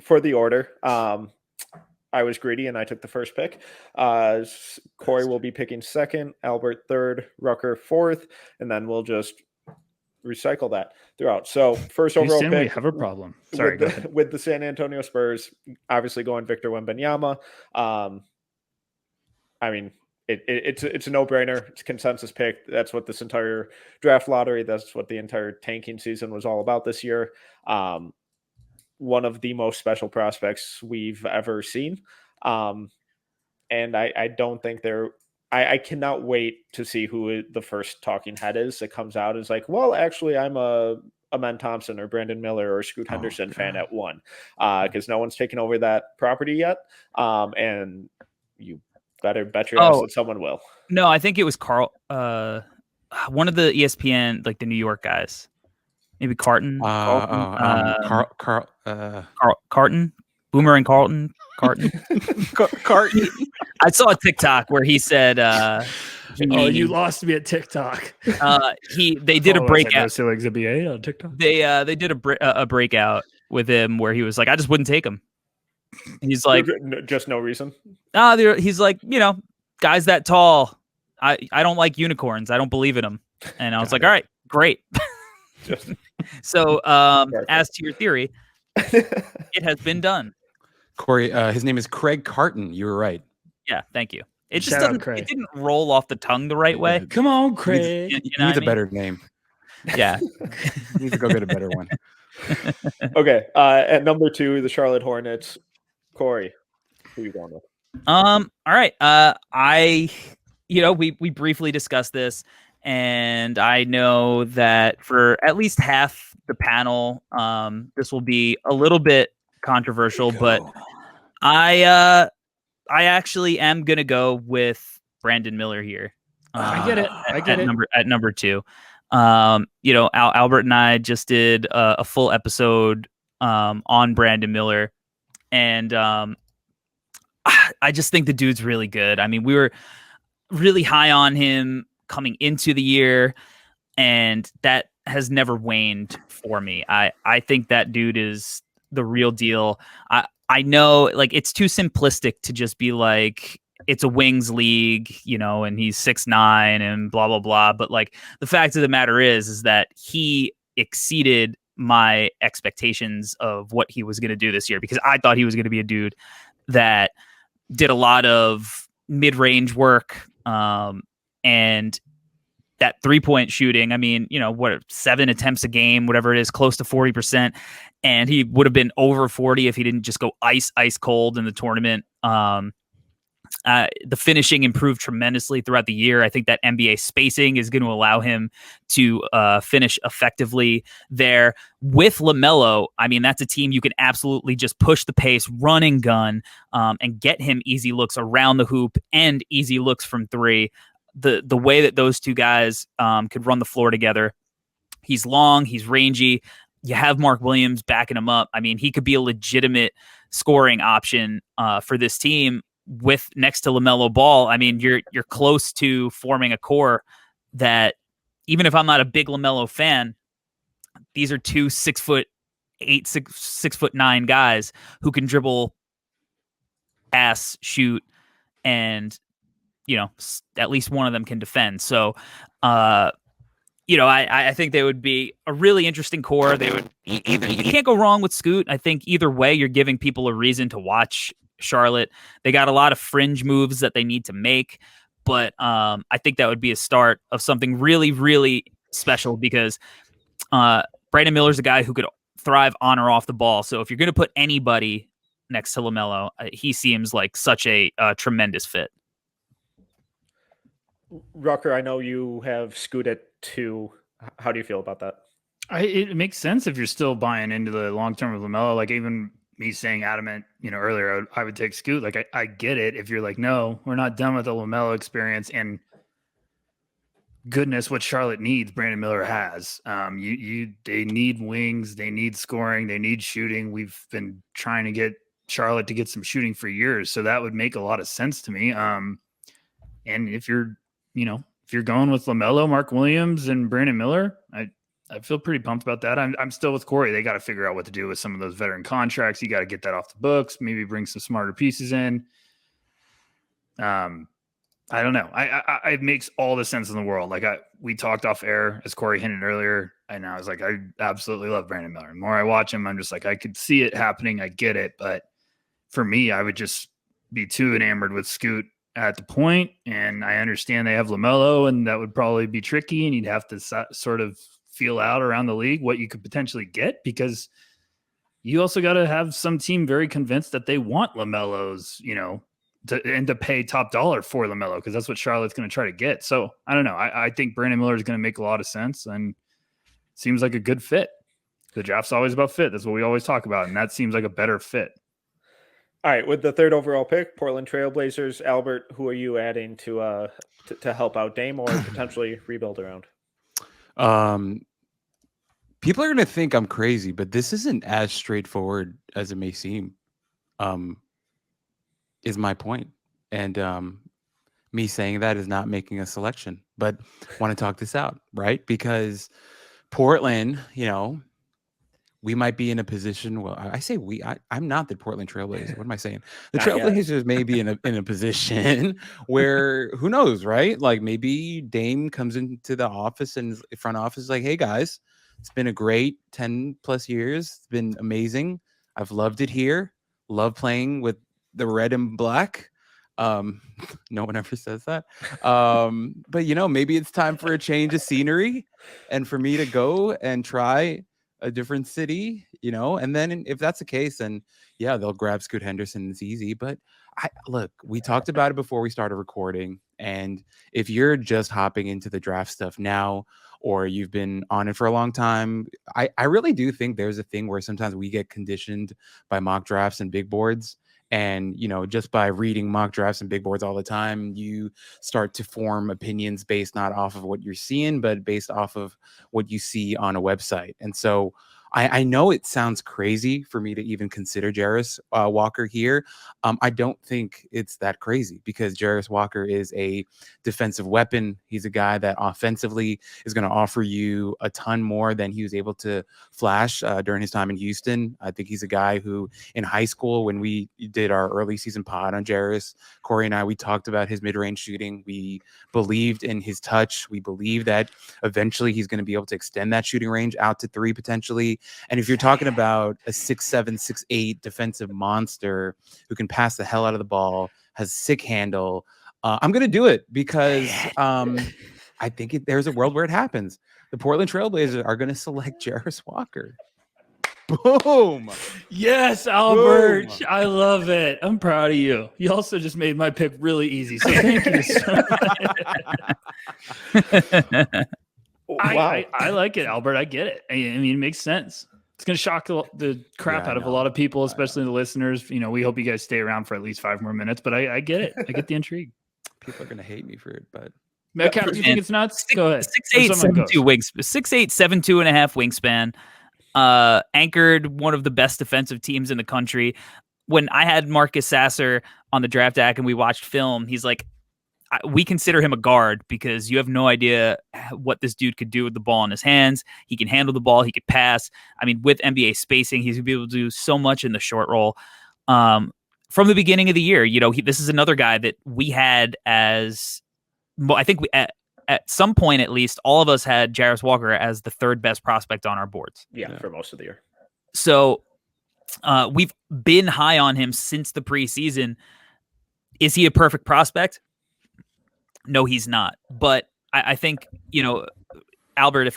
for the order, I was greedy and I took the first pick. Corey will be picking second, Albert third, Rucker fourth, and then we'll just recycle that throughout. So first overall Houston, pick, we have a problem. Sorry, with the San Antonio Spurs, obviously going Victor Wembanyama. I mean, it's a no-brainer. It's a consensus pick. That's what this entire draft lottery, that's what the entire tanking season was all about this year. One of the most special prospects we've ever seen. And I don't think I cannot wait to see who the first talking head is that comes out and is like, well, actually, I'm a Amen Thompson or Brandon Miller or Scoot Henderson fan at one, because no one's taken over that property yet. And you better bet your ass that someone will. No, I think it was Carl, one of the ESPN, like the New York guys. Maybe Carton. Carton. Boomer and Carton. I saw a TikTok where he said, you lost me at TikTok. They did a breakout. on TikTok. They did a breakout with him where he was like, I just wouldn't take him. He's like, just no reason. He's like, guys that tall, I don't like unicorns. I don't believe in them. And I was like, all right, great. So, as to your theory, it has been done. Corey, his name is Craig Carton. You were right. Yeah, thank you. It just it didn't roll off the tongue the right way. Come on, Craig. He needs a better name. Yeah. He needs to go get a better one. Okay. At number 2, the Charlotte Hornets. Corey, who are you going with? All right. We briefly discussed this, and I know that for at least half the panel, this will be a little bit controversial, but I actually am gonna go with Brandon Miller here. I get it. At number 2. Albert and I just did a full episode on Brandon Miller, and I just think the dude's really good. I mean, we were really high on him coming into the year, and that has never waned for me. I think that dude is the real deal. I know, like, it's too simplistic to just be like, it's a wings league, and he's 6'9" and blah, blah, blah. But like, the fact of the matter is that he exceeded my expectations of what he was going to do this year, because I thought he was going to be a dude that did a lot of mid-range work. And that 3-point shooting, I mean, 7 attempts a game, whatever it is, close to 40%. And he would have been over 40 if he didn't just go ice cold in the tournament. The finishing improved tremendously throughout the year. I think that NBA spacing is going to allow him to finish effectively there. With LaMelo, I mean, that's a team you can absolutely just push the pace, run and gun, and get him easy looks around the hoop and easy looks from 3. The way that those two guys could run the floor together. He's long, he's rangy. You have Mark Williams backing him up. I mean, he could be a legitimate scoring option for this team with next to LaMelo Ball. I mean, you're close to forming a core that, even if I'm not a big LaMelo fan, these are 2 6'8", 6'9" guys who can dribble, pass, shoot, and at least one of them can defend. So, I think they would be a really interesting core. They would you can't go wrong with Scoot. I think either way, you're giving people a reason to watch Charlotte. They got a lot of fringe moves that they need to make, but I think that would be a start of something really, really special, because Brandon Miller's a guy who could thrive on or off the ball. So if you're going to put anybody next to LaMelo, he seems like such a tremendous fit. Rucker, I know you have Scoot at 2. How do you feel about that? It makes sense if you're still buying into the long term of LaMelo. Like, even me saying adamant, earlier, I would take Scoot. Like, I get it. If you're like, no, we're not done with the LaMelo experience, and goodness, what Charlotte needs, Brandon Miller has. They need wings, they need scoring, they need shooting. We've been trying to get Charlotte to get some shooting for years, so that would make a lot of sense to me. And if you're going with LaMelo, Mark Williams, and Brandon Miller, I feel pretty pumped about that. I'm still with Corey. They got to figure out what to do with some of those veteran contracts. You got to get that off the books. Maybe bring some smarter pieces in. I don't know. It makes all the sense in the world. Like we talked off air, as Corey hinted earlier, and I was like, I absolutely love Brandon Miller. The more I watch him, I'm just like, I could see it happening. I get it, but for me, I would just be too enamored with Scoot at the point. And I understand they have LaMelo, and that would probably be tricky, and you'd have to sort of feel out around the league what you could potentially get, because you also got to have some team very convinced that they want LaMelo's, to pay top dollar for LaMelo, because that's what Charlotte's going to try to get. So I don't know. I think Brandon Miller is going to make a lot of sense and seems like a good fit. The draft's always about fit. That's what we always talk about, and that seems like a better fit. All right, with the third overall pick, Portland Trailblazers. Albert, who are you adding to help out Dame or potentially rebuild around? People are going to think I'm crazy, but this isn't as straightforward as it may seem, is my point. And me saying that is not making a selection, but want to talk this out, right? Because Portland, we might be in a position. Well, I say we. I'm not the Portland Trailblazers. What am I saying? The Trailblazers may be in a position where, who knows, right? Like maybe Dame comes into the office and front office is like, "Hey guys, it's been a great 10 plus years. It's been amazing. I've loved it here. Love playing with the red and black." No one ever says that. But maybe it's time for a change of scenery, and for me to go and try a different city, and then if that's the case, then yeah, they'll grab Scoot Henderson. It's easy. But we talked about it before we started recording. And if you're just hopping into the draft stuff now, or you've been on it for a long time, I really do think there's a thing where sometimes we get conditioned by mock drafts and big boards. And, just by reading mock drafts and big boards all the time, you start to form opinions based not off of what you're seeing, but based off of what you see on a website. And so I know it sounds crazy for me to even consider Jarris Walker here. I don't think it's that crazy, because Jarris Walker is a defensive weapon. He's a guy that offensively is going to offer you a ton more than he was able to flash during his time in Houston. I think he's a guy who in high school, when we did our early season pod on Jarris, Corey and I, we talked about his mid-range shooting. We believed in his touch. We believe that eventually he's going to be able to extend that shooting range out to 3 potentially. And if you're talking about a 6'7", 6'8" defensive monster who can pass the hell out of the ball, has sick handle, I'm going to do it, because I think there's a world where it happens. The Portland Trailblazers are going to select Jarris Walker. Boom. Yes, Albert. Boom. I love it. I'm proud of you. You also just made my pick really easy. So thank you so much. Wow. I like it, Albert. I get it. I mean, it makes sense. It's going to shock the crap out of a lot of people, especially the listeners. We hope you guys stay around for at least 5 more minutes, but I get it. I get the intrigue. People are going to hate me for it, but Metcalf, do you think it's nuts? Go ahead. 6'8", 7'2" wingspan. 6'8", 7'2.5" wingspan. Anchored one of the best defensive teams in the country. When I had Marcus Sasser on the draft deck and we watched film, he's like, we consider him a guard because you have no idea what this dude could do with the ball in his hands. He can handle the ball. He could pass. I mean, with NBA spacing, he's going to be able to do so much in the short roll. From the beginning of the year, this is another guy that we had as, I think at some point, at least, all of us had Jarris Walker as the 3rd best prospect on our boards. Yeah, for most of the year. So we've been high on him since the preseason. Is he a perfect prospect? No, he's not. But I think, Albert,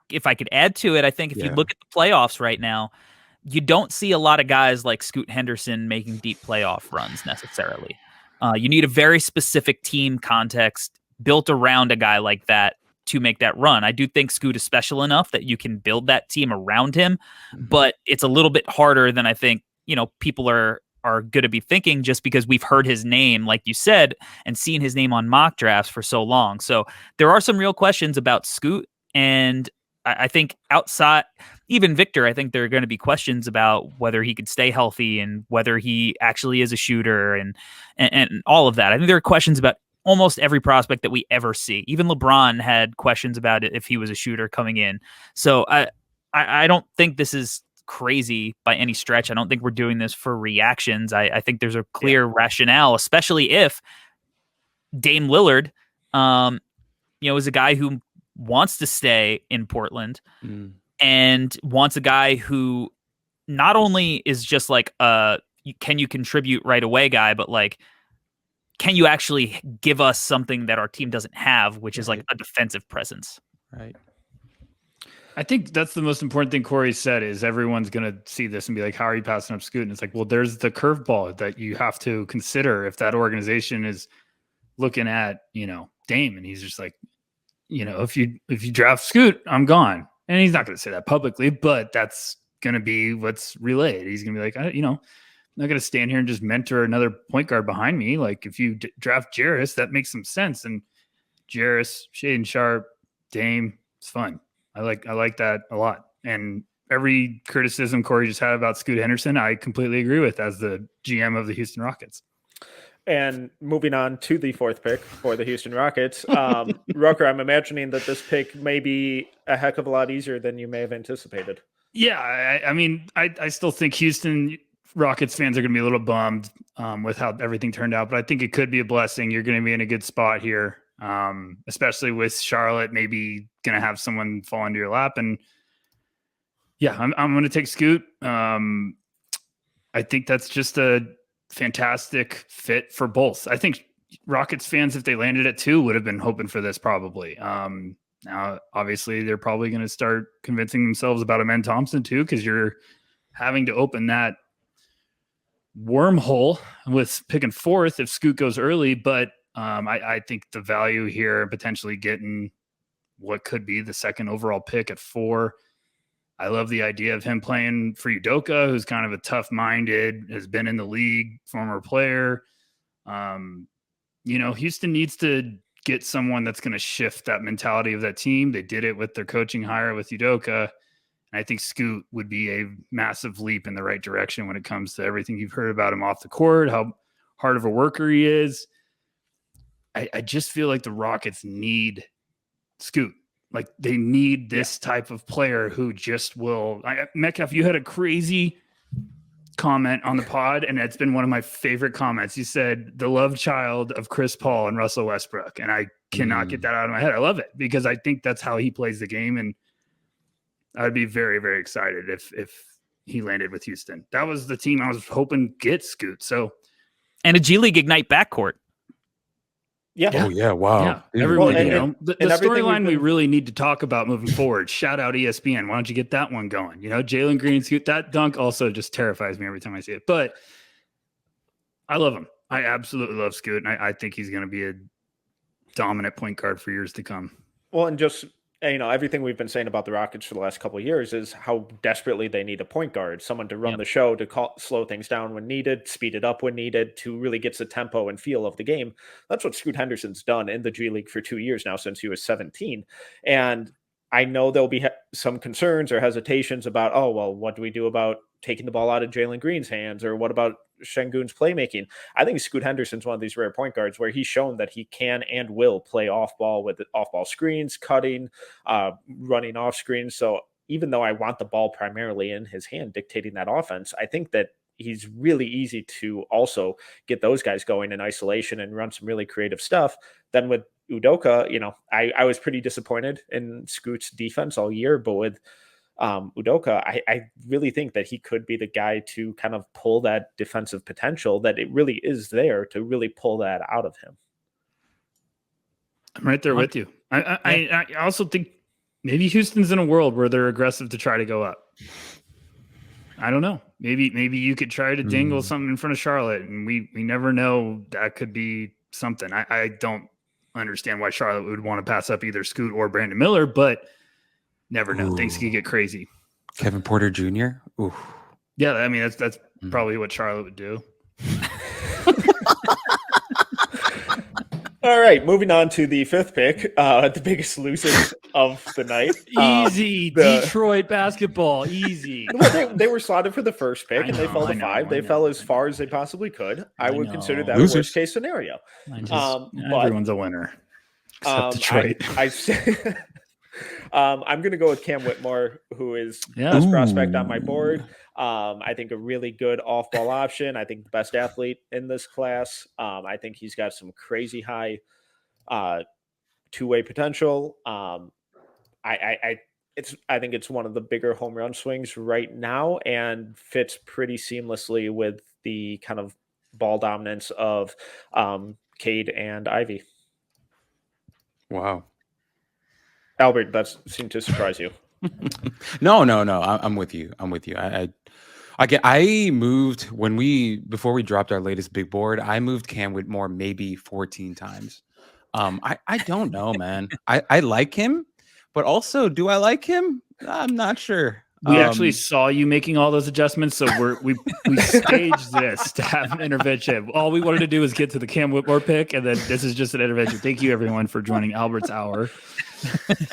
if I could add to it, I think if you look at the playoffs right now, you don't see a lot of guys like Scoot Henderson making deep playoff runs necessarily. You need a very specific team context built around a guy like that to make that run. I do think Scoot is special enough that you can build that team around him, but it's a little bit harder than I think, people are going to be thinking, just because we've heard his name, like you said, and seen his name on mock drafts for so long. So there are some real questions about Scoot. And I think outside, even Victor, I think there are going to be questions about whether he could stay healthy and whether he actually is a shooter and all of that. I think there are questions about almost every prospect that we ever see. Even LeBron had questions about it if he was a shooter coming in. So I don't think this is crazy by any stretch. I don't think we're doing this for reactions. I think there's a clear rationale, especially if Dame Lillard, is a guy who wants to stay in Portland and wants a guy who not only is just like can you contribute right away guy, but like, can you actually give us something that our team doesn't have, which is like a defensive presence? Right. I think that's the most important thing Corey said is everyone's going to see this and be like, how are you passing up Scoot? And it's like, well, there's the curveball that you have to consider if that organization is looking at, Dame. And he's just like, if you draft Scoot, I'm gone. And he's not going to say that publicly, but that's going to be what's relayed. He's going to be like, I'm not going to stand here and just mentor another point guard behind me. Like if you draft Jarris, that makes some sense. And Jarris, Shaedon Sharpe, Dame, it's fun. I like that a lot. And every criticism Corey just had about Scoot Henderson, I completely agree with as the GM of the Houston Rockets. And moving on to the 4th pick for the Houston Rockets, Rucker, I'm imagining that this pick may be a heck of a lot easier than you may have anticipated. Yeah, I mean, I still think Houston Rockets fans are going to be a little bummed with how everything turned out, but I think it could be a blessing. You're going to be in a good spot here, especially with Charlotte maybe going to have someone fall into your lap. And yeah, I'm going to take Scoot. I think that's just a fantastic fit for both. I think Rockets fans, if they landed at 2, would have been hoping for this probably. Now, obviously, they're probably going to start convincing themselves about Amen Thompson too, because you're having to open that wormhole with picking 4th if Scoot goes early. But I think the value here, potentially getting what could be the 2nd overall pick at 4. I love the idea of him playing for Udoka, who's kind of a tough-minded, has been in the league, former player. Houston needs to get someone that's going to shift that mentality of that team. They did it with their coaching hire with Udoka. And I think Scoot would be a massive leap in the right direction when it comes to everything you've heard about him off the court, how hard of a worker he is. I just feel like the Rockets need Scoot. Like they need this type of player who just will. Metcalf, you had a crazy comment on the pod, and it's been one of my favorite comments. You said the love child of Chris Paul and Russell Westbrook, and I cannot get that out of my head. I love it because I think that's how he plays the game, and I'd be very, very excited if he landed with Houston. That was the team I was hoping get Scoot. So, and a G League Ignite backcourt. Yeah. Oh yeah. Wow. Yeah. Everyone, Well, the storyline we really need to talk about moving forward. Shout out ESPN. Why don't you get that one going? Jalen Green, Scoot, that dunk also just terrifies me every time I see it. But I love him. I absolutely love Scoot, and I think he's going to be a dominant point guard for years to come. Well, and just everything we've been saying about the Rockets for the last couple of years is how desperately they need a point guard, someone to run the show, to slow things down when needed, speed it up when needed, to really get the tempo and feel of the game. That's what Scoot Henderson's done in the G League for 2 years now, since he was 17. And I know there'll be some concerns or hesitations about, what do we do about taking the ball out of Jalen Green's hands, or what about Şengün's playmaking? I think Scoot Henderson's one of these rare point guards where he's shown that he can and will play off ball with off ball screens, cutting, running off screens. So even though I want the ball primarily in his hand, dictating that offense, I think that he's really easy to also get those guys going in isolation and run some really creative stuff. Then with Udoka, I was pretty disappointed in Scoot's defense all year, but with Udoka, I really think that he could be the guy to kind of pull that defensive potential, that it really is there to really pull that out of him. I'm right there with you. I also think maybe Houston's in a world where they're aggressive to try to go up. I don't know. Maybe you could try to dangle something in front of Charlotte, and we never know. That could be something. I don't understand why Charlotte would want to pass up either Scoot or Brandon Miller, but never know. Things can get crazy. Kevin Porter Jr. Ooh. Yeah, I mean that's probably what Charlotte would do. All right, moving on to the 5th pick, the biggest losers of the night. Easy Detroit basketball, easy. Well, they were slotted for the first pick, I and they know, fell to I know, 5. I They know, fell as I far know. as they possibly could. I would consider know. that Losers. a worst case scenario. But Everyone's a winner except Detroit. I'm going to go with Cam Whitmore, who is the best prospect on my board. I think a really good off-ball option. I think the best athlete in this class. I think he's got some crazy high two-way potential. I think it's one of the bigger home run swings right now, and fits pretty seamlessly with the kind of ball dominance of Cade and Ivy. Wow. Albert, that seemed to surprise you. No. I'm with you. I moved before we dropped our latest big board. I moved Cam Whitmore maybe 14 times. I don't know, man. I like him, but also, do I like him? I'm not sure. We actually saw you making all those adjustments, so we staged this to have an intervention. All we wanted to do was get to the Cam Whitmore pick, and then this is just an intervention. Thank you, everyone, for joining Albert's Hour.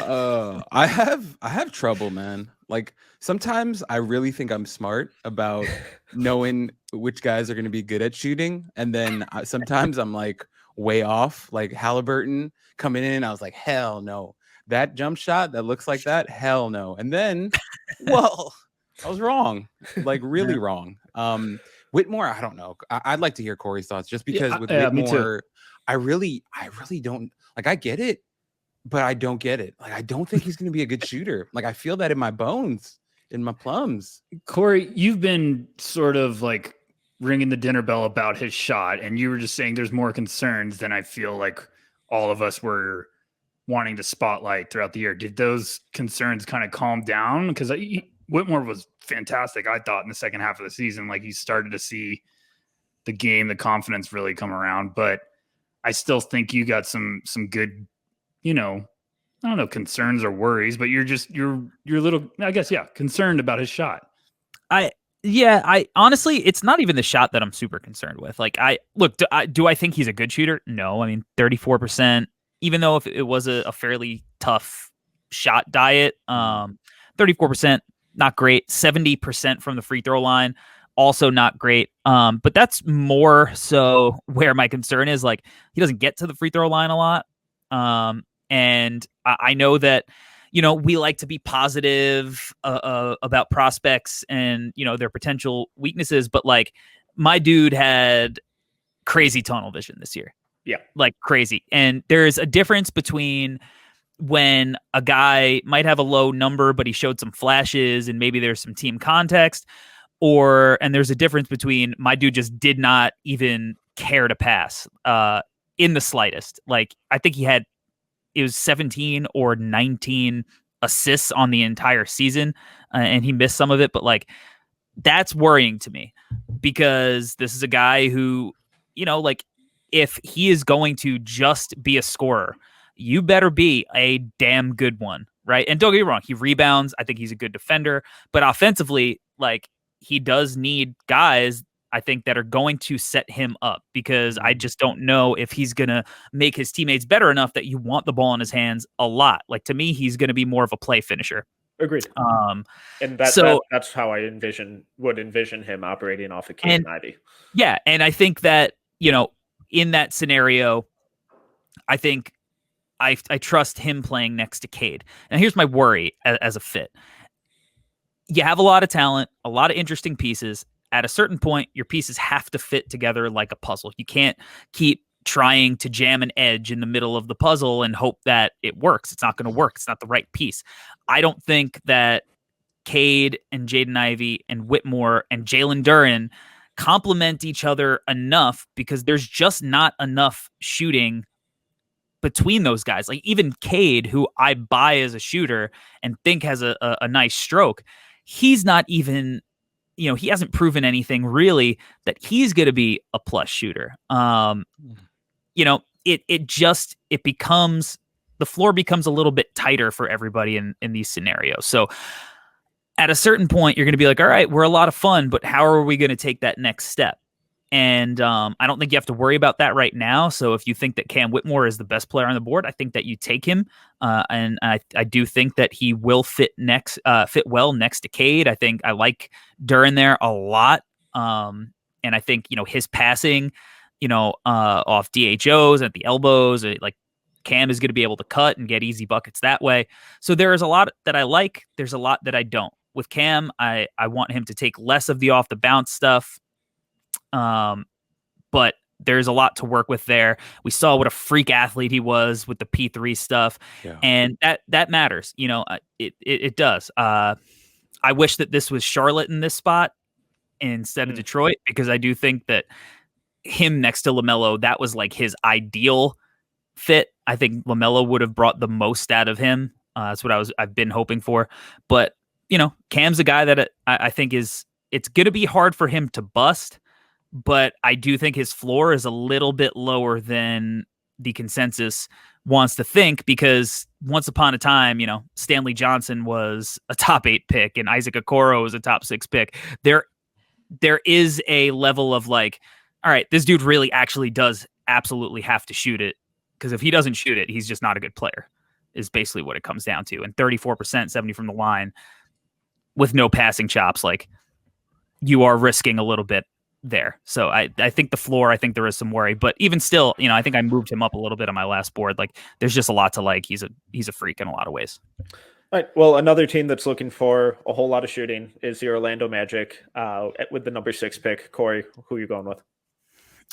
I have trouble, man. Like, sometimes I really think I'm smart about knowing which guys are going to be good at shooting, and then sometimes I'm like way off. Like Halliburton coming in, I was like, hell no. That jump shot that looks like that, hell no. And then, well, I was wrong, like really wrong. Whitmore, I don't know. I'd like to hear Corey's thoughts, just because with Whitmore, I really don't like. I get it, but I don't get it. Like, I don't think he's going to be a good shooter. Like, I feel that in my bones, in my plums. Corey, you've been sort of like ringing the dinner bell about his shot, and you were just saying there's more concerns than I feel like all of us were wanting to spotlight throughout the year. Did those concerns kind of calm down? Because Whitmore was fantastic, I thought, in the second half of the season. Like, he started to see the game, the confidence really come around. But I still think you got some good, I don't know, concerns or worries, but you're a little, I guess, concerned about his shot. I honestly, it's not even the shot that I'm super concerned with. Like, do I think he's a good shooter? No. I mean, 34%, even though if it was a fairly tough shot diet, 34%, not great. 70% from the free throw line, also not great. But that's more so where my concern is. Like, he doesn't get to the free throw line a lot. And I know that, we like to be positive about prospects and, their potential weaknesses, but like, my dude had crazy tunnel vision this year. Yeah. Like crazy. And there's a difference between when a guy might have a low number, but he showed some flashes and maybe there's some team context, and there's a difference between my dude just did not even care to pass in the slightest. Like, I think it was 17 or 19 assists on the entire season, and he missed some of it, but like, that's worrying to me, because this is a guy who, like, if he is going to just be a scorer, you better be a damn good one, right? And don't get me wrong, he rebounds. I think he's a good defender, but offensively, like, he does need guys, I think, that are going to set him up, because I just don't know if he's going to make his teammates better enough that you want the ball in his hands a lot. Like, to me, he's going to be more of a play finisher. Agreed. And that's how I would envision him operating off of Cade and Ivy. Yeah, and I think that, in that scenario, I think I trust him playing next to Cade. And here's my worry as a fit. You have a lot of talent, a lot of interesting pieces. At a certain point, your pieces have to fit together like a puzzle. You can't keep trying to jam an edge in the middle of the puzzle and hope that it works. It's not going to work. It's not the right piece. I don't think that Cade and Jaden Ivey and Whitmore and Jalen Duren complement each other enough, because there's just not enough shooting between those guys. Like, even Cade, who I buy as a shooter and think has a nice stroke, he's not even, he hasn't proven anything really that he's going to be a plus shooter. It becomes, the floor becomes a little bit tighter for everybody in these scenarios. So at a certain point, you're going to be like, all right, we're a lot of fun, but how are we going to take that next step? And I don't think you have to worry about that right now. So if you think that Cam Whitmore is the best player on the board, I think that you take him. And I do think that he will fit well next to Cade. I think I like Duren there a lot. And I think, his passing, off DHOs at the elbows, like Cam is going to be able to cut and get easy buckets that way. So there is a lot that I like. There's a lot that I don't. With Cam, I want him to take less of the off the bounce stuff. But there's a lot to work with there. We saw what a freak athlete he was with the P3 stuff. Yeah. And that matters. It does. I wish that this was Charlotte in this spot instead of Detroit, because I do think that him next to LaMelo, that was like his ideal fit. I think LaMelo would have brought the most out of him. That's what I've been hoping for. But, Cam's a guy that I think it's going to be hard for him to bust, but I do think his floor is a little bit lower than the consensus wants to think, because once upon a time, Stanley Johnson was a top 8 pick and Isaac Okoro was a top 6 pick. There is a level of like, all right, this dude really actually does absolutely have to shoot it, because if he doesn't shoot it, he's just not a good player, is basically what it comes down to. And 34%, 70 from the line with no passing chops, like, you are risking a little bit there. So I think the floor, I think there is some worry, but even still, I think I moved him up a little bit on my last board. Like, there's just a lot to like. He's a freak in a lot of ways. All right. Well, another team that's looking for a whole lot of shooting is the Orlando Magic with the number 6 pick. Corey, who are you going with?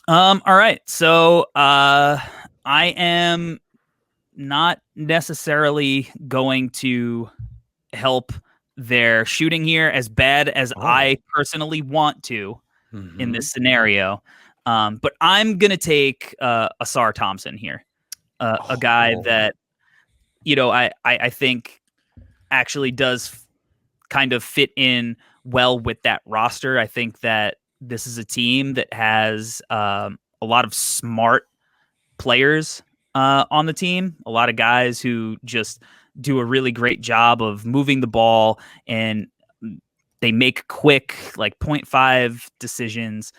All right. So I am not necessarily going to help their shooting here as bad as I personally want to in this scenario. But I'm going to take Ausar Thompson here, a guy that, I think actually does kind of fit in well with that roster. I think that this is a team that has a lot of smart players on the team, a lot of guys who just do a really great job of moving the ball, and they make quick, like 0.5 decisions.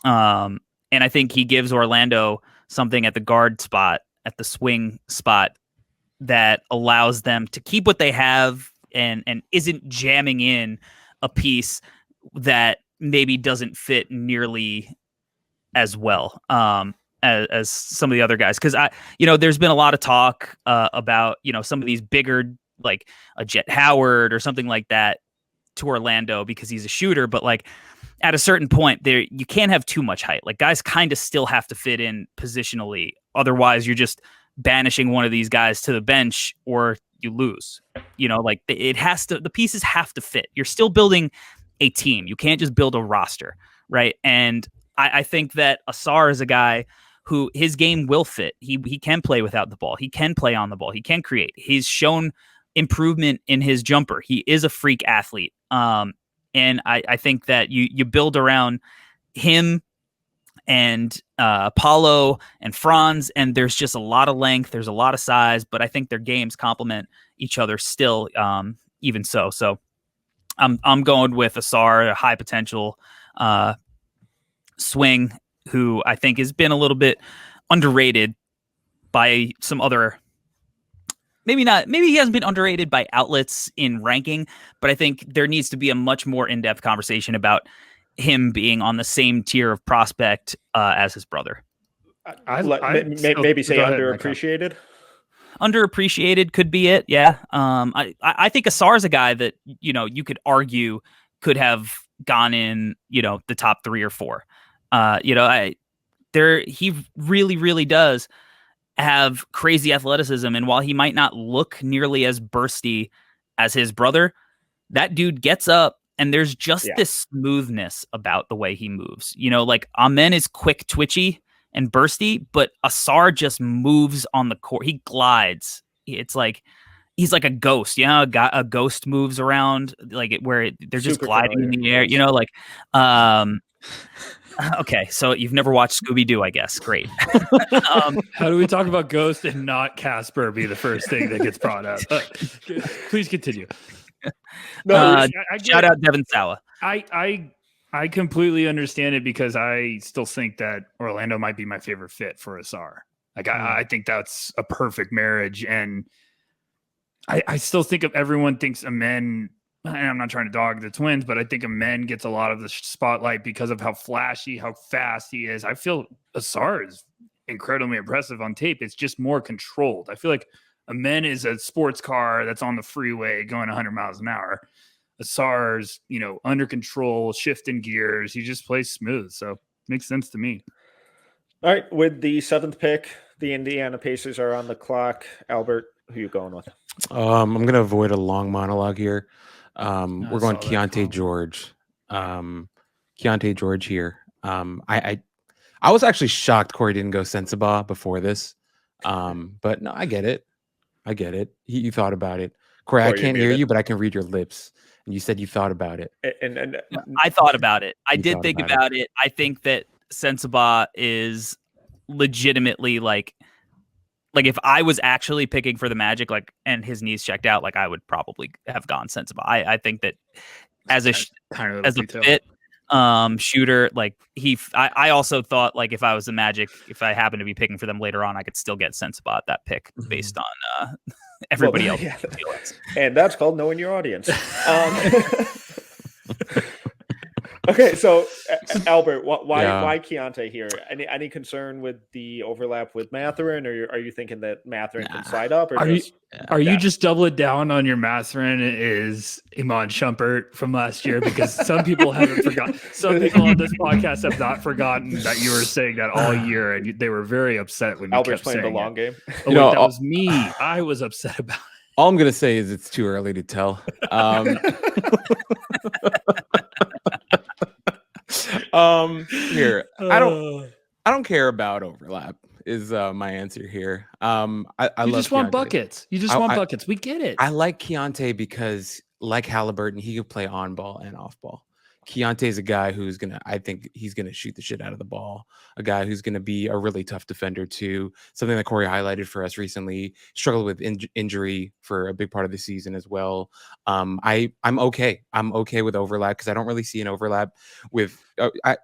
And I think he gives Orlando something at the guard spot, at the swing spot, that allows them to keep what they have and isn't jamming in a piece that maybe doesn't fit nearly as well as some of the other guys. Because there's been a lot of talk about some of these bigger, like a Jett Howard or something like that, to Orlando because he's a shooter. But like at a certain point, there you can't have too much height. Like guys kind of still have to fit in positionally. Otherwise, you're just banishing one of these guys to the bench, or you lose. Like the pieces have to fit. You're still building a team. You can't just build a roster, right? And I think that Ausar is a guy who his game will fit. He can play without the ball. He can play on the ball. He can create. He's shown improvement in his jumper. He is a freak athlete. And I think that you build around him and Paulo and Franz, and there's just a lot of length. There's a lot of size, but I think their games complement each other still, even so. So I'm going with Ausar, a high potential swing, who I think has been a little bit underrated by some other, maybe he hasn't been underrated by outlets in ranking, but I think there needs to be a much more in-depth conversation about him being on the same tier of prospect as his brother. Maybe say underappreciated. Underappreciated could be it. Yeah. I think Ausar is a guy that, you could argue could have gone in, the top 3 or 4. He really, really does have crazy athleticism. And while he might not look nearly as bursty as his brother, that dude gets up and there's just this smoothness about the way he moves. Like Amen is quick, twitchy and bursty, but Ausar just moves on the court. He glides. It's like he's like a ghost. A ghost moves around where they're just super gliding in the air. Okay, so you've never watched Scooby-Doo, I guess. Great. How do we talk about Ghost and not Casper be the first thing that gets brought up? Please continue. Shout out Devin Sawa. I I completely understand it because I still think that Orlando might be my favorite fit for Ausar. Like I think that's a perfect marriage, and I still think of everyone thinks Amen. And I'm not trying to dog the Twins, but I think Amen gets a lot of the spotlight because of how flashy, how fast he is. I feel Ausar is incredibly impressive on tape. It's just more controlled. I feel like Amen is a sports car that's on the freeway going 100 miles an hour. Ausar's, under control, shifting gears. He just plays smooth. So makes sense to me. All right. With the 7th pick, the Indiana Pacers are on the clock. Albert, who are you going with? I'm going to avoid a long monologue here. We're going Keyonte George. Keyonte George here. I was actually shocked Corey didn't go Sensabaugh before this. But no, I get it. You thought about it. Corey, I can't hear you, but I can read your lips. And you said you thought about it. And I thought about it. I did think about it. I think that Sensabaugh is legitimately like if I was actually picking for the Magic, and his knees checked out, I would probably have gone Sensabaugh. I think that as a fit shooter, I also thought if I was the Magic, if I happened to be picking for them later on, I could still get Sensabaugh at that pick based on everybody else. Yeah. And that's called knowing your audience. Okay, so Albert, why Keyonte here? Any concern with the overlap with Mathurin, or are you thinking that Mathurin can slide up? Or are you just doubling down on your Mathurin is Iman Shumpert from last year? Because some people haven't forgotten. Some people on this podcast have not forgotten that you were saying that all year, and they were very upset when Albert's you kept playing saying the long game. Oh, that was me. I was upset about it. All I'm gonna say is it's too early to tell. Here, I don't care about overlap. Is my answer here. You just want buckets. You just want buckets. We get it. I like Keyonte because, like Halliburton, he can play on ball and off ball. Keyonte is a guy who's I think he's gonna shoot the shit out of the ball. A guy who's gonna be a really tough defender too. Something that Corey highlighted for us recently. Struggled with injury for a big part of the season as well. I'm okay. I'm okay with overlap because I don't really see an overlap with.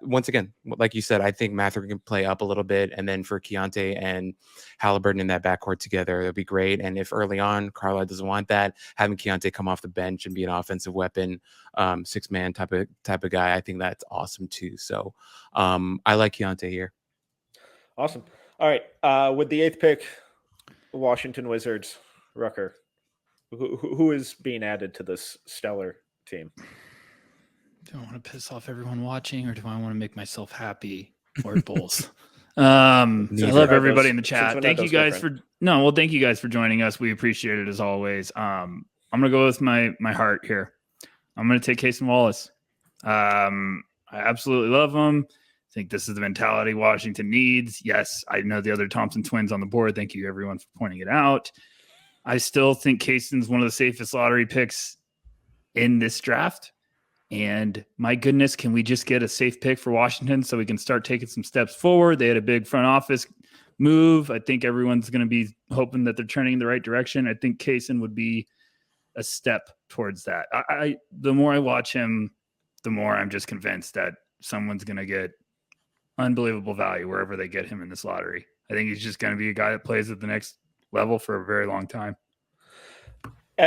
Once again, like you said, I think Mathurin can play up a little bit, and then for Keyonte and Halliburton in that backcourt together, it'll be great. And if early on Carlisle doesn't want that, having Keyonte come off the bench and be an offensive weapon, 6-man type of guy, I think that's awesome too. So I like Keyonte here. Awesome. All right. With the 8th pick, Washington Wizards, Rucker, who is being added to this stellar team? Do I want to piss off everyone watching, or do I want to make myself happy, or both? I love everybody in the chat. Thank you guys thank you guys for joining us. We appreciate it as always. I'm gonna go with my heart here. I'm gonna take Cason Wallace. I absolutely love him. I think this is the mentality Washington needs. Yes, I know the other Thompson twins on the board. Thank you everyone for pointing it out. I still think Cason's one of the safest lottery picks in this draft. And my goodness, can we just get a safe pick for Washington so we can start taking some steps forward? They had a big front office move. I think everyone's going to be hoping that they're turning in the right direction. I think Cason would be a step towards that. The more I watch him, the more I'm just convinced that someone's going to get unbelievable value wherever they get him in this lottery. I think he's just going to be a guy that plays at the next level for a very long time.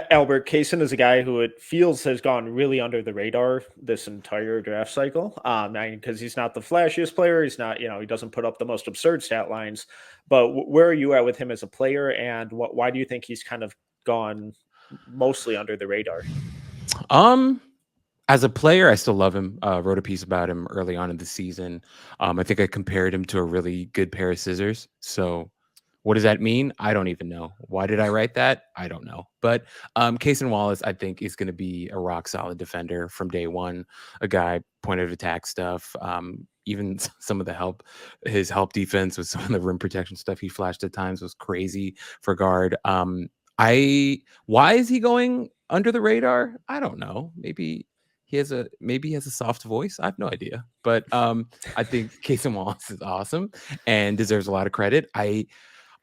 Albert, Cason is a guy who it feels has gone really under the radar this entire draft cycle. Because he's not the flashiest player. He's not, he doesn't put up the most absurd stat lines. But where are you at with him as a player? And why do you think he's kind of gone mostly under the radar? As a player, I still love him. Wrote a piece about him early on in the season. I think I compared him to a really good pair of scissors. So what does that mean? I don't even know. Why did I write that? I don't know. But Cason Wallace, I think, is going to be a rock solid defender from day one. A guy point of attack stuff. Even some of his help defense with some of the rim protection stuff he flashed at times was crazy for guard. Why is he going under the radar? I don't know. Maybe he has a soft voice. I have no idea. But I think Cason Wallace is awesome and deserves a lot of credit. I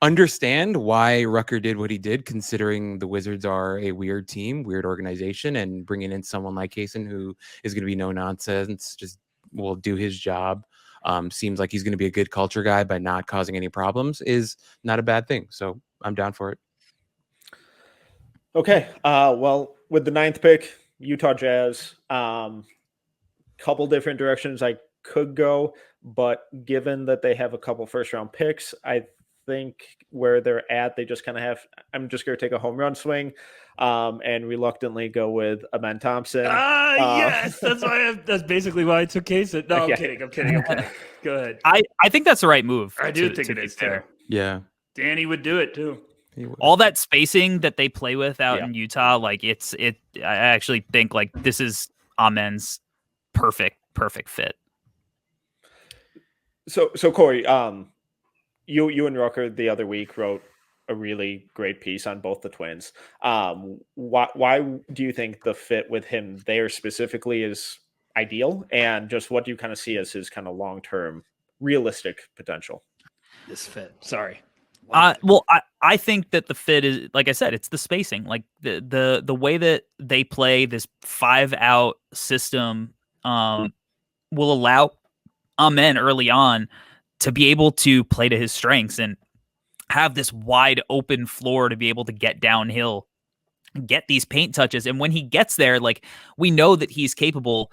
understand why Rucker did what he did, considering the Wizards are a weird team, weird organization, and bringing in someone like Cason who is going to be no nonsense, just will do his job, seems like he's going to be a good culture guy by not causing any problems, is not a bad thing. So I'm down for it. Okay. Well, with the 9th pick, Utah Jazz, couple different directions I could go, but given that they have a couple first round picks, I think where they're at, they just kind of have, I'm just going to take a home run swing and reluctantly go with Amen Thompson. Yes, that's basically why I took Cason. No, I'm kidding. Go ahead. I think that's the right move. I do think it is too. Yeah. Danny would do it too. All that spacing that they play with out in Utah, like I actually think like this is Amen's perfect fit. So Corey, you and Rucker the other week wrote a really great piece on both the twins. Why do you think the fit with him there specifically is ideal, and just what do you kind of see as his kind of long-term realistic potential? This fit. Sorry. Well, I think that the fit is, like I said, it's the spacing, like the way that they play this 5-out system will allow Amen early on to be able to play to his strengths and have this wide open floor to be able to get downhill, get these paint touches. And when he gets there, like we know that he's capable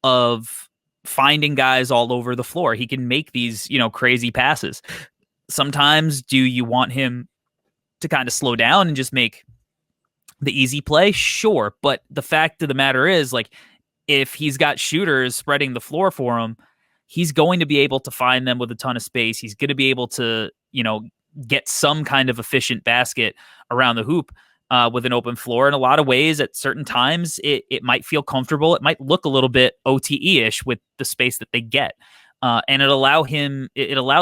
of finding guys all over the floor. He can make these, crazy passes. Sometimes do you want him to kind of slow down and just make the easy play? Sure. But the fact of the matter is, like, if he's got shooters spreading the floor for him, he's going to be able to find them with a ton of space. He's going to be able to, get some kind of efficient basket around the hoop with an open floor. In a lot of ways, at certain times, it might feel comfortable. It might look a little bit OTE-ish with the space that they get. And it allows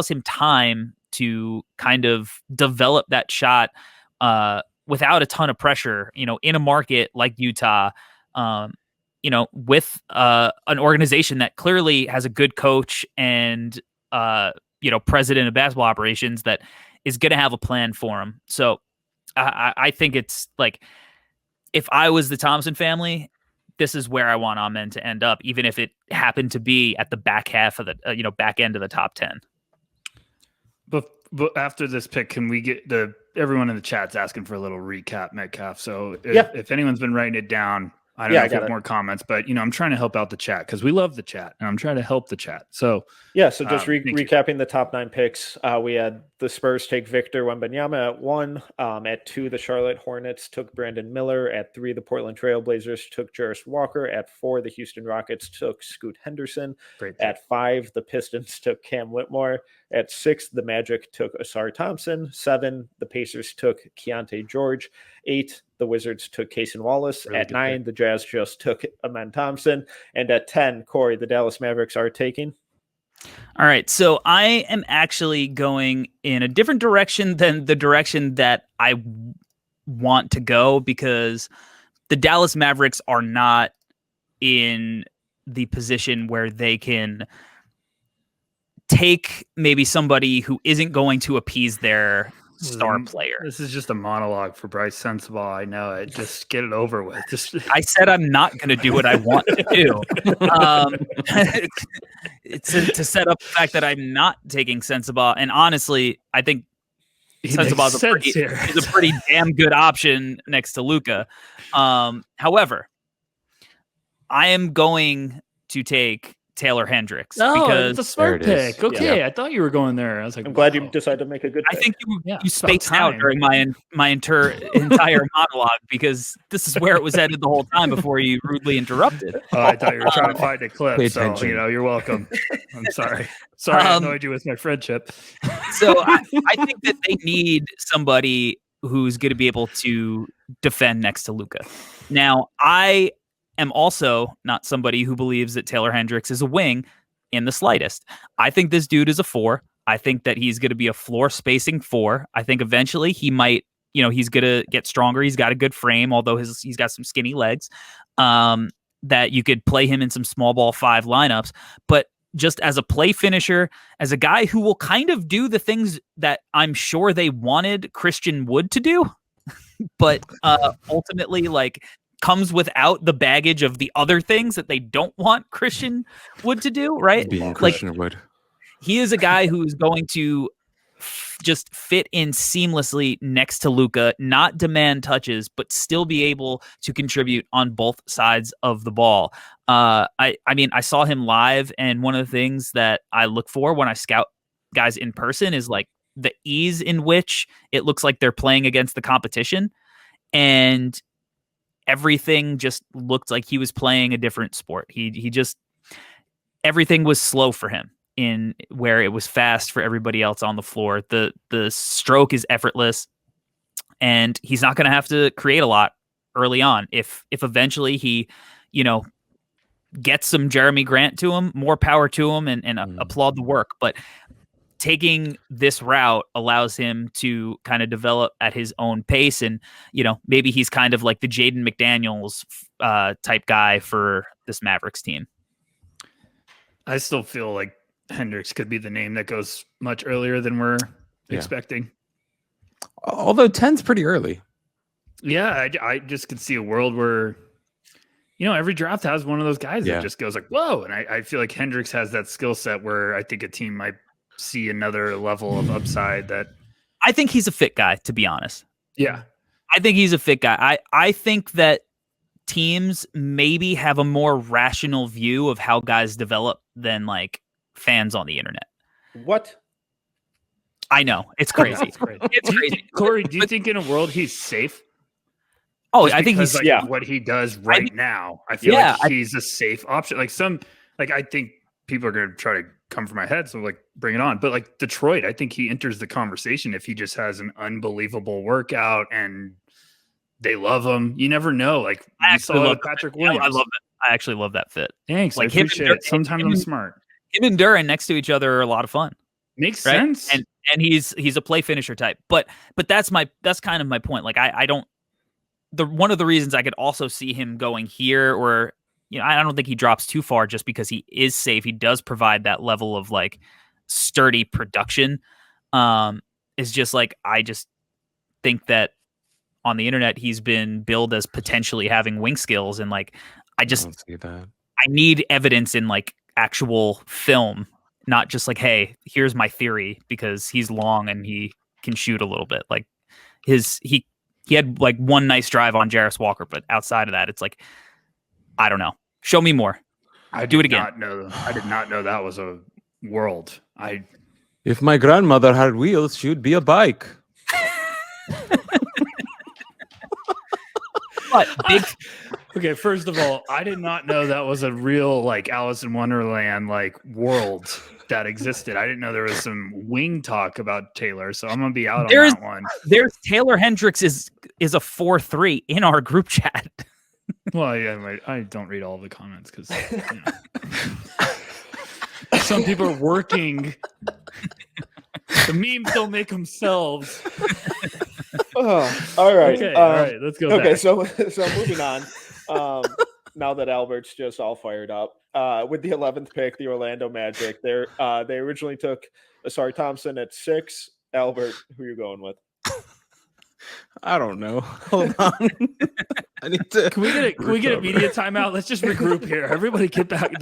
him time to kind of develop that shot without a ton of pressure, in a market like Utah, with an organization that clearly has a good coach and, president of basketball operations that is going to have a plan for him. So I think it's like, if I was the Thompson family, this is where I want Amen to end up, even if it happened to be at the back half of the, back end of the top 10. But after this pick, can we get everyone in the chat's asking for a little recap, Metcalf? So if anyone's been writing it down, I don't know if you have more comments, but I'm trying to help out the chat because we love the chat and I'm trying to help the chat. So just recapping the top 9 picks, we had the Spurs take Victor Wembanyama at 1. At 2, the Charlotte Hornets took Brandon Miller. At 3, the Portland Trailblazers took Jarris Walker. At 4, the Houston Rockets took Scoot Henderson. At 5, the Pistons took Cam Whitmore. At 6, the Magic took Ausar Thompson. 7, the Pacers took Keyonte George. 8, the Wizards took Cason Wallace. At 9, the Jazz just took Amen Thompson. And at 10, Corey, the Dallas Mavericks are taking. All right. So I am actually going in a different direction than the direction that I want to go, because the Dallas Mavericks are not in the position where they can take maybe somebody who isn't going to appease their star player. This is just a monologue for Bryce Sensabaugh. I know it. Just get it over with. I said I'm not going to do what I want to do. It's to set up the fact that I'm not taking Sensabaugh. And honestly, I think Sensabaugh is a pretty damn good option next to Luka. However, I am going to take Taylor Hendricks. Because it's a smart pick. Okay, I thought you were going there. I was like, I'm glad you decided to make a good pick. I think you spaced out during my entire monologue, because this is where it was headed the whole time before you rudely interrupted. Oh, I thought you were trying to find a clip. So you're welcome. I'm sorry. I annoyed you with my friendship. So I think that they need somebody who's going to be able to defend next to Luka. Now, I am also not somebody who believes that Taylor Hendricks is a wing in the slightest. I think this dude is a 4. I think that he's going to be a floor spacing 4. I think eventually he might, he's going to get stronger. He's got a good frame, although he's got some skinny legs, that you could play him in some small ball 5 lineups. But just as a play finisher, as a guy who will kind of do the things that I'm sure they wanted Christian Wood to do, but ultimately, like, comes without the baggage of the other things that they don't want Christian Wood to do, right? Being Like, Christian Wood. he is a guy who's going to just fit in seamlessly next to Luka, not demand touches, but still be able to contribute on both sides of the ball. I mean, I saw him live, and one of the things that I look for when I scout guys in person is like the ease in which it looks like they're playing against the competition. And everything just looked like he was playing a different sport. He just, everything was slow for him in where it was fast for everybody else on the floor. The stroke is effortless, and he's not going to have to create a lot early on. If eventually he, gets some Jeremy Grant to him, more power to him, and applaud the work. But taking this route allows him to kind of develop at his own pace. And, maybe he's kind of like the Jaden McDaniels type guy for this Mavericks team. I still feel like Hendricks could be the name that goes much earlier than we're expecting. Although 10's pretty early. Yeah, I just could see a world where, every draft has one of those guys that just goes like, whoa. And I feel like Hendricks has that skill set where I think a team might see another level of upside that. I think he's a fit guy, to be honest. Yeah. I think he's a fit guy. I think that teams maybe have a more rational view of how guys develop than like fans on the internet. What? I know. It's crazy. It's crazy. Corey, do you think in a world he's safe? Oh, Just I think he's what he does right now. I feel like he's a safe option. I think people are going to try to come for my head. So bring it on. But like Detroit, I think he enters the conversation if he just has an unbelievable workout and they love him. You never know. Like I you saw Patrick Williams. I love it. I actually love that fit. Thanks. Like I appreciate it. Sometimes I'm smart. Him and Duran next to each other are a lot of fun. Makes right? sense. And he's a play finisher type. But that's kind of my point. Like I don't. One of the reasons I could also see him going here, or I don't think he drops too far just because he is safe. He does provide that level of like sturdy production. Is just like I just think that on the internet he's been billed as potentially having wing skills, and like I don't see that. I need evidence in like actual film, not just like, hey, here's my theory, because he's long and he can shoot a little bit. Like he had like one nice drive on Jarris Walker, but outside of that, it's like, I don't know. Show me more. Do it again. I did not know that was a world. If my grandmother had wheels, she would be a bike. Okay, first of all, I did not know that was a real like Alice in Wonderland like world that existed. I didn't know there was some wing talk about Taylor, so I'm gonna be out on that one. There's Taylor Hendricks is a 4-3 in our group chat. Well, yeah, I don't read all of the comments because some people are working. The memes don't make themselves. Oh, all right. Okay, all right. Let's go. Okay, back. so moving on. Now that Albert's just all fired up, with the 11th pick, the Orlando Magic, they originally took Ausar Thompson at 6. Albert, who are you going with? I don't know. Hold on. I need to. Can we get a media timeout? Let's just regroup here. Everybody get back.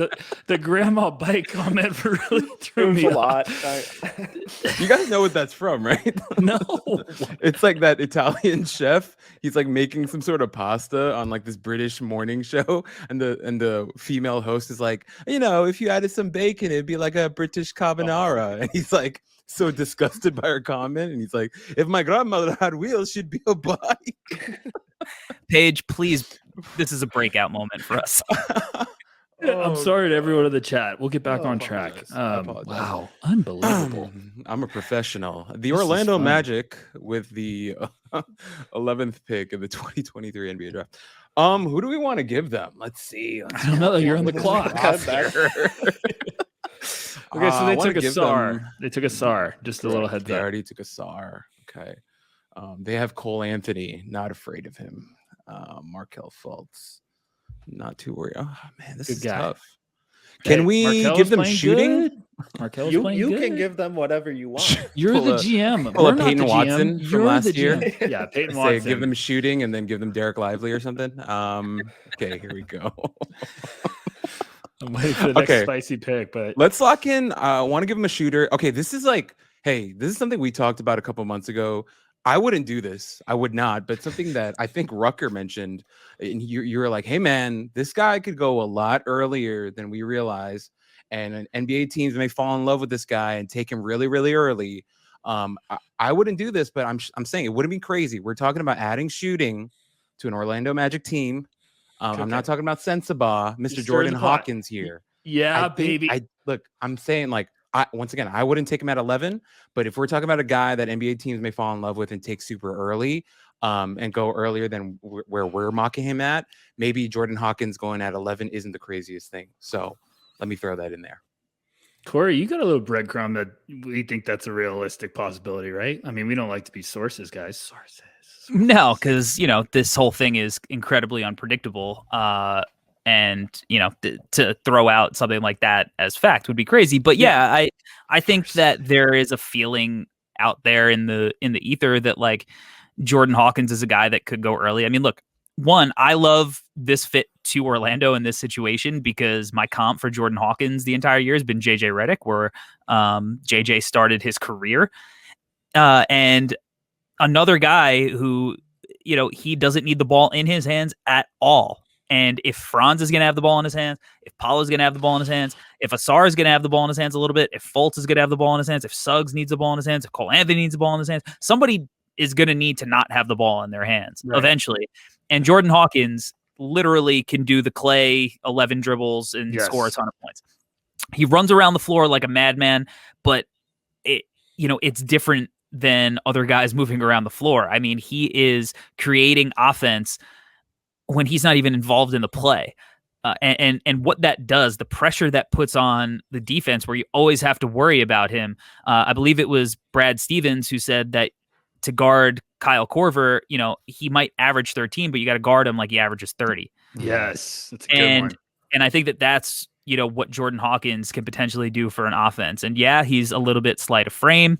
The grandma bike comment really threw me a off. lot. You guys know what that's from, right? No. It's like that Italian chef. He's like making some sort of pasta on like this British morning show, and the female host is like, if you added some bacon, it'd be like a British carbonara. And he's like so disgusted by her comment, and he's like, if my grandmother had wheels, she'd be a bike. Paige, please, this is a breakout moment for us. I'm sorry to everyone in the chat. We'll get back on track. Wow, unbelievable. I'm a professional. The Orlando Magic with the 11th pick of the 2023 NBA draft. Who do we want to give them? Let's see. I don't know. You're on the clock. Okay, so they took Ausar. They took Ausar. Just a little heads up. They already took Ausar. Okay. They have Cole Anthony. Not afraid of him. Markelle Fultz. Not too worried. Oh man, this is tough. Okay, Can we give them shooting? Good? Markel's You playing you good. can give them whatever you want. You're Pull the a- GM. pull We're a not Peyton the Watson GM. from You're last the year. GM. Yeah, Peyton Say Watson. give them shooting and then give them Derek Lively or something. Okay, here we go. I'm waiting for the next Okay. spicy pick, but Let's lock in. I want to give him a shooter. Okay, this is like, hey, this is something we talked about a couple months ago. I wouldn't do this. I would not. But something that I think Rucker mentioned, and you were like, hey man, this guy could go a lot earlier than we realize, and NBA teams may fall in love with this guy and take him really, really early. I wouldn't do this, but I'm saying it wouldn't be crazy. We're talking about adding shooting to an Orlando Magic team. I'm not talking about Sensabaugh, Mr. stirred Jordan the pot. Hawkins here. yeah, I think- baby. I'm saying like once again, I wouldn't take him at 11, but if we're talking about a guy that NBA teams may fall in love with and take super early, and go earlier than where we're mocking him at, maybe Jordan Hawkins going at 11 isn't the craziest thing. So let me throw that in there. Corey, you got a little breadcrumb that we think that's a realistic possibility, right? I mean, we don't like to be sources, guys. Sources. No, because this whole thing is incredibly unpredictable. And to throw out something like that as fact would be crazy. But yeah, I think that there is a feeling out there in the ether that like Jordan Hawkins is a guy that could go early. I mean, look, one, I love this fit to Orlando in this situation because my comp for Jordan Hawkins the entire year has been JJ Redick, where JJ started his career, and another guy who he doesn't need the ball in his hands at all. And if Franz is going to have the ball in his hands, if Paulo is going to have the ball in his hands, if Ausar is going to have the ball in his hands a little bit, if Fultz is going to have the ball in his hands, if Suggs needs the ball in his hands, if Cole Anthony needs the ball in his hands, somebody is going to need to not have the ball in their hands eventually. And Jordan Hawkins literally can do the Clay 11 dribbles and score a ton of points. He runs around the floor like a madman, but it's different than other guys moving around the floor. I mean, he is creating offense when he's not even involved in the play. And what that does, the pressure that puts on the defense where you always have to worry about him. I believe it was Brad Stevens who said that to guard Kyle Korver, he might average 13, but you got to guard him like he averages 30. Yes, that's a good one. And I think that that's, what Jordan Hawkins can potentially do for an offense. And yeah, he's a little bit slight of frame.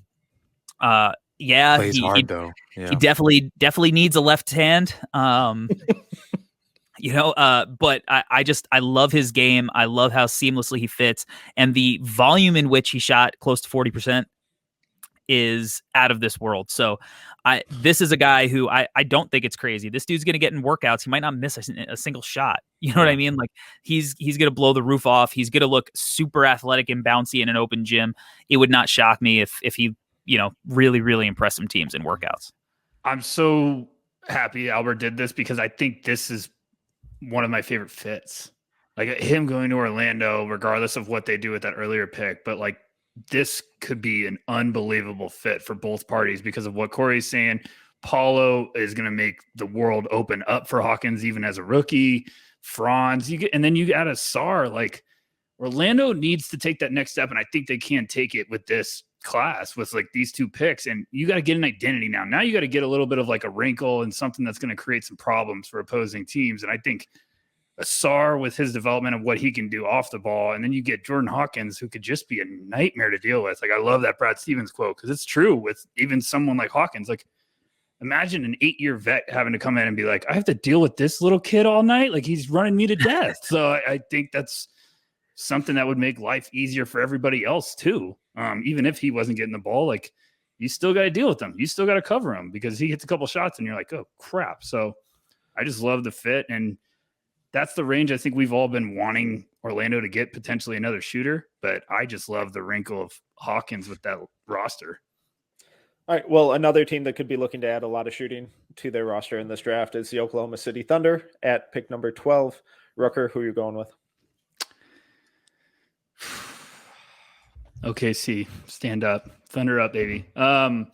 Plays hard though. Yeah. He definitely needs a left hand. But I love his game. I love how seamlessly he fits, and the volume in which he shot close to 40% is out of this world. So this is a guy who I don't think it's crazy. This dude's going to get in workouts. He might not miss a single shot. You know what I mean? Like he's going to blow the roof off. He's going to look super athletic and bouncy in an open gym. It would not shock me if he, really, really impressed some teams in workouts. I'm so happy Albert did this because I think this is one of my favorite fits. Like him going to Orlando, regardless of what they do with that earlier pick, but like this could be an unbelievable fit for both parties because of what Corey's saying. Paulo is going to make the world open up for Hawkins, even as a rookie. Franz, and then you add Ausar. Like Orlando needs to take that next step, and I think they can take it with this class with like these two picks. And you got to get an identity now. Now you got to get a little bit of like a wrinkle and something that's going to create some problems for opposing teams. And I think Ausar with his development of what he can do off the ball, and then you get Jordan Hawkins, who could just be a nightmare to deal with. Like I love that Brad Stevens quote because it's true with even someone like Hawkins. Like imagine an 8-year vet having to come in and be like, I have to deal with this little kid all night. Like he's running me to death. So I think that's something that would make life easier for everybody else too. Even if he wasn't getting the ball, like you still got to deal with him. You still got to cover him because he hits a couple shots and you're like, oh crap. So I just love the fit. And that's the range I think we've all been wanting Orlando to get, potentially another shooter, but I just love the wrinkle of Hawkins with that roster. All right. Well, another team that could be looking to add a lot of shooting to their roster in this draft is the Oklahoma City Thunder at pick number 12. Rucker, who are you going with? OKC, stand up, Thunder up, baby. I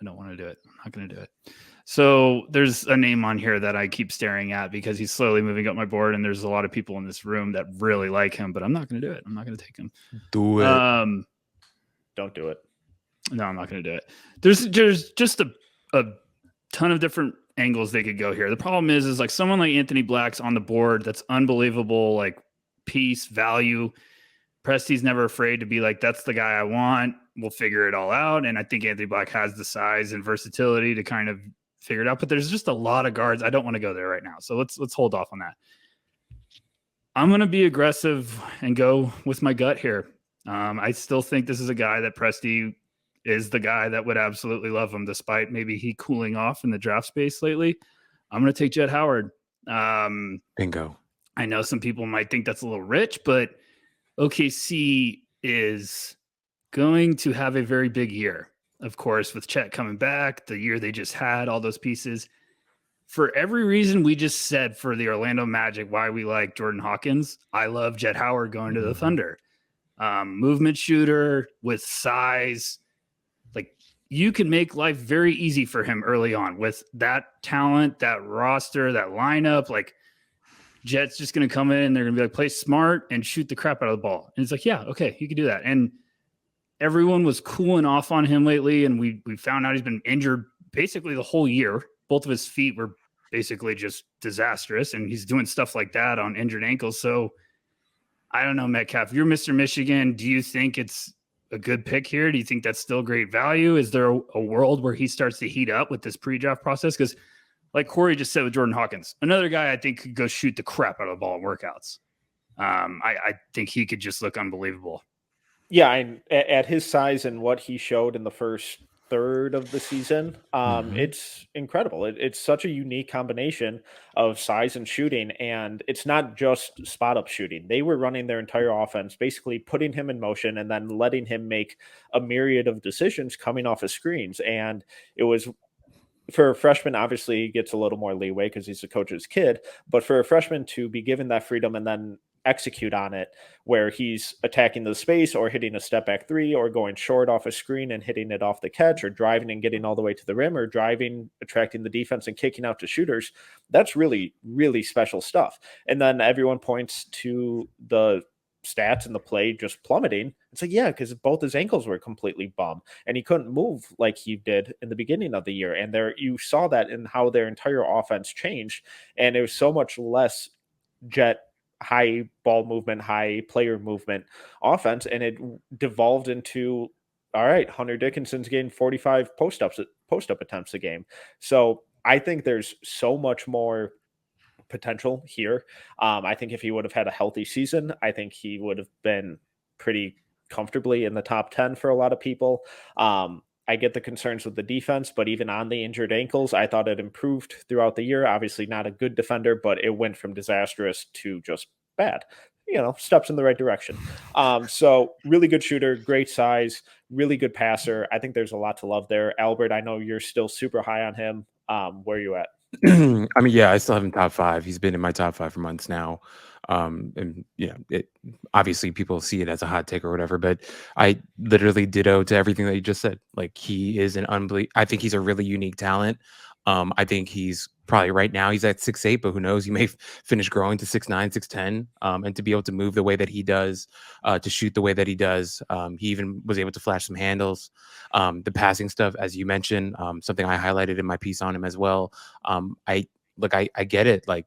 don't want to do it. I'm not going to do it. So there's a name on here that I keep staring at because he's slowly moving up my board, and there's a lot of people in this room that really like him, but I'm not going to do it. I'm not going to take him. Do it. Don't do it. No, I'm not going to do it. There's just a ton of different angles they could go here. The problem is like someone like Anthony Black's on the board. That's unbelievable. Like piece, value. Presti's never afraid to be like, that's the guy I want. We'll figure it all out. And I think Anthony Black has the size and versatility to kind of figure it out. But there's just a lot of guards. I don't want to go there right now. So let's hold off on that. I'm going to be aggressive and go with my gut here. I still think this is a guy that Presti is the guy that would absolutely love him, despite maybe he cooling off in the draft space lately. I'm going to take Jett Howard. Bingo. I know some people might think that's a little rich, but OKC is going to have a very big year, of course, with Chet coming back, the year they just had, all those pieces. For every reason we just said for the Orlando Magic, why we like Jordan Hawkins, I love Jett Howard going to the Thunder. Movement shooter with size. Like, you can make life very easy for him early on with that talent, that roster, that lineup. Like, Jet's just going to come in and they're going to be like, play smart and shoot the crap out of the ball. And it's like, yeah, okay, you can do that. And everyone was cooling off on him lately. And we found out he's been injured basically the whole year. Both of his feet were basically just disastrous. And he's doing stuff like that on injured ankles. So I don't know, Metcalf, you're Mr. Michigan. Do you think it's a good pick here? Do you think that's still great value? Is there a world where he starts to heat up with this pre-draft process? Because like Corey just said with Jordan Hawkins, another guy I think could go shoot the crap out of the ball in workouts. I think he could just look unbelievable. Yeah, at his size and what he showed in the first third of the season, it's incredible. It's such a unique combination of size and shooting, and it's not just spot-up shooting. They were running their entire offense, basically putting him in motion and then letting him make a myriad of decisions coming off of screens, and it was... For a freshman, obviously, he gets a little more leeway because he's the coach's kid. But for a freshman to be given that freedom and then execute on it, where he's attacking the space or hitting a step back three or going short off a screen and hitting it off the catch or driving and getting all the way to the rim or driving, attracting the defense and kicking out to shooters, that's really, really special stuff. And then everyone points to the stats and the play just plummeting. It's like, yeah, because both his ankles were completely bum and he couldn't move like he did in the beginning of the year. And there you saw that in how their entire offense changed. And it was so much less Jet high ball movement, high player movement offense. And it devolved into, all right, Hunter Dickinson's getting 45 post-up attempts a game. So I think there's so much more potential here. I think if he would have had a healthy season, I think he would have been pretty comfortably in the top 10 for a lot of people. I get the concerns with the defense, but even on the injured ankles, I thought it improved throughout the year. Obviously not a good defender, but it went from disastrous to just bad. Steps in the right direction. So really good shooter, great size, really good passer. I think there's a lot to love there. Albert, I know you're still super high on him. Where are you at? I mean, yeah, I still have him top 5. He's been in my top 5 for months now. And it obviously people see it as a hot take or whatever, but I literally ditto to everything that you just said. Like, he is I think he's a really unique talent. I think he's probably right now he's at 6'8", but who knows? He may finish growing to 6'9", 6'10", and to be able to move the way that he does, to shoot the way that he does. He even was able to flash some handles. The passing stuff, as you mentioned, something I highlighted in my piece on him as well. I get it. Like,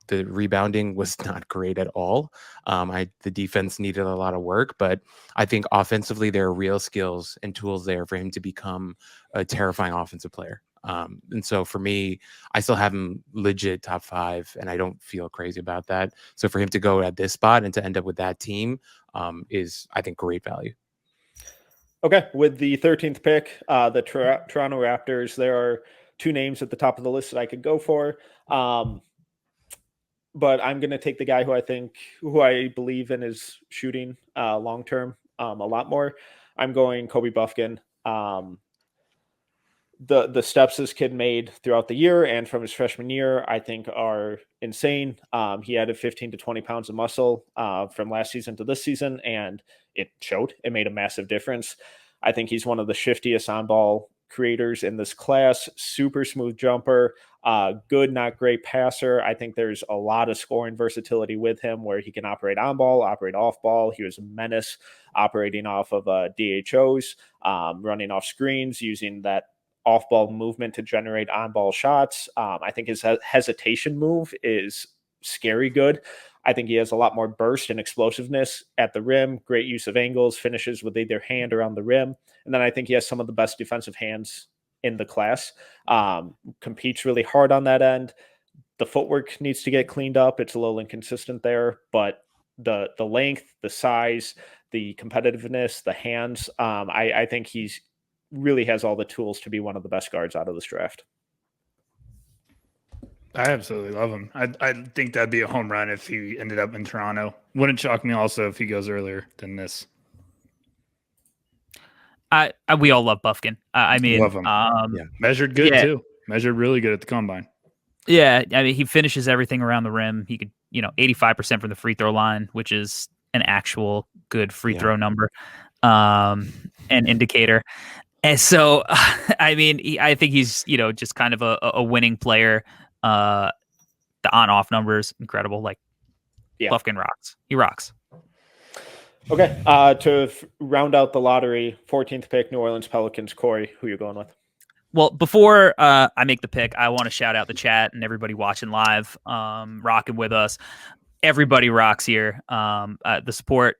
the rebounding was not great at all. The defense needed a lot of work, but I think offensively there are real skills and tools there for him to become a terrifying offensive player. And so for me, I still have him legit top 5, and I don't feel crazy about that. So for him to go at this spot and to end up with that team is, I think, great value. Okay, with the 13th pick, the Toronto Raptors, there are 2 names at the top of the list that I could go for. But I'm going to take the guy who I believe in his shooting long-term a lot more. I'm going Kobe Bufkin. The steps this kid made throughout the year and from his freshman year, I think, are insane. He added 15 to 20 pounds of muscle from last season to this season, and it showed. It made a massive difference. I think he's one of the shiftiest on-ball creators in this class. Super smooth jumper, good, not great passer. I think there's a lot of scoring versatility with him where he can operate on ball, operate off ball. He was a menace operating off of DHOs, running off screens, using that off-ball movement to generate on-ball shots. I think his hesitation move is scary good. I think he has a lot more burst and explosiveness at the rim, great use of angles, finishes with either hand around the rim. And then I think he has some of the best defensive hands in the class. Competes really hard on that end. The footwork needs to get cleaned up. It's a little inconsistent there, but the length, the size, the competitiveness, the hands, I think he's really has all the tools to be one of the best guards out of this draft. I absolutely love him. I think that'd be a home run if he ended up in Toronto. Wouldn't shock me also if he goes earlier than this. We all love Bufkin. I mean, love him. Measured good too. Measured really good at the combine. Yeah, I mean, he finishes everything around the rim. He could, 85% from the free throw line, which is an actual good free throw number, an indicator. And so, I mean, I think he's, just kind of a winning player. The on-off numbers, incredible. Like, Bufkin rocks. He rocks. Okay, to round out the lottery, 14th pick, New Orleans Pelicans. Corey, who you going with? Well, before I make the pick, I want to shout out the chat and everybody watching live, rocking with us. Everybody rocks here. The support.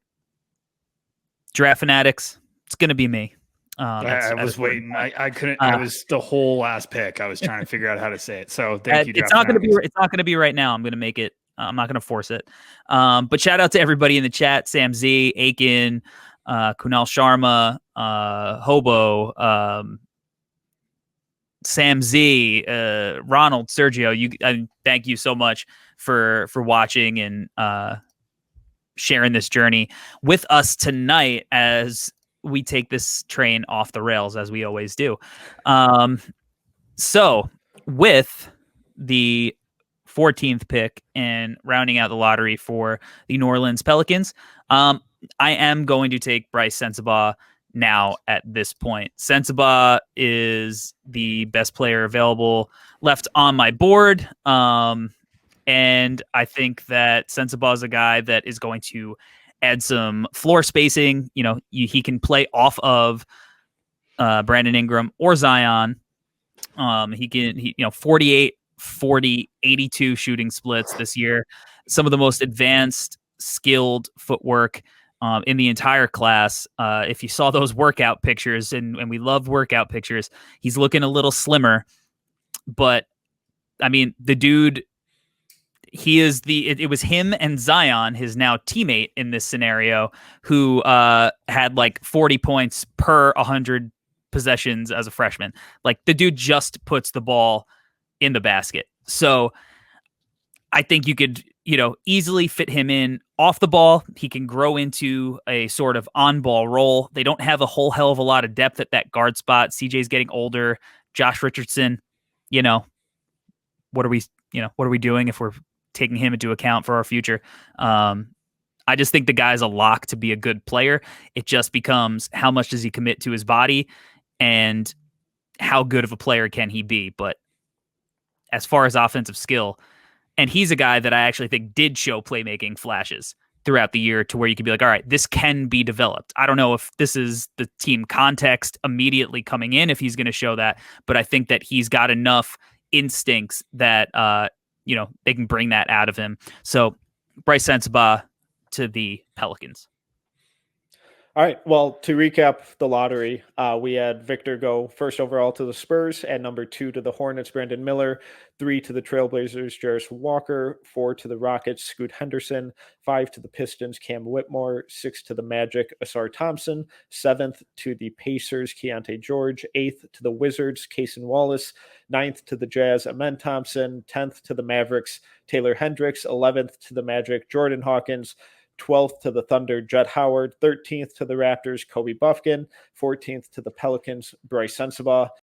Draft Fanatics, it's going to be me. I was waiting. I couldn't. I was the whole last pick. I was trying to figure out how to say it. So thank you. It's not going to be. It's not going to be right now. I'm going to make it. I'm not going to force it. But shout out to everybody in the chat: Sam Z, Aiken, Kunal Sharma, Hobo, Sam Z, Ronald, Sergio. Thank you so much for watching and sharing this journey with us tonight as we take this train off the rails, as we always do. So with the 14th pick and rounding out the lottery for the New Orleans Pelicans, I am going to take Bryce Sensabaugh now at this point. Sensabaugh is the best player available left on my board. And I think that Sensabaugh is a guy that is going to add some floor spacing. He can play off of Brandon Ingram or Zion. He can, 48, 40, 82 shooting splits this year. Some of the most advanced, skilled footwork in the entire class. If you saw those workout pictures, and we love workout pictures, he's looking a little slimmer. But, I mean, the dude... it was him and Zion, his now teammate in this scenario, who had like 40 points per 100 possessions as a freshman. Like, the dude just puts the ball in the basket. So I think you could, easily fit him in off the ball. He can grow into a sort of on-ball role. They don't have a whole hell of a lot of depth at that guard spot. CJ's getting older. Josh Richardson, what are we doing if we're taking him into account for our future? I just think the guy's a lock to be a good player. It just becomes how much does he commit to his body and how good of a player can he be. But as far as offensive skill, and he's a guy that I actually think did show playmaking flashes throughout the year to where you could be like, all right, this can be developed. I don't know if this is the team context immediately coming in, if he's going to show that, but I think that he's got enough instincts that, they can bring that out of him. So Bryce Sensabaugh to the Pelicans. All right. Well, to recap the lottery, we had Victor go first overall to the Spurs, at number 2 to the Hornets, Brandon Miller, 3 to the Trailblazers, Jarris Walker, 4 to the Rockets, Scoot Henderson, 5 to the Pistons, Cam Whitmore, 6 to the Magic, Ausar Thompson, 7th to the Pacers, Keyonte George, 8th to the Wizards, Cason Wallace, 9th to the Jazz, Amen Thompson, 10th to the Mavericks, Taylor Hendricks, 11th to the Magic, Jordan Hawkins, 12th to the Thunder, Jett Howard, 13th to the Raptors, Kobe Bufkin, 14th to the Pelicans, Bryce Sensabaugh,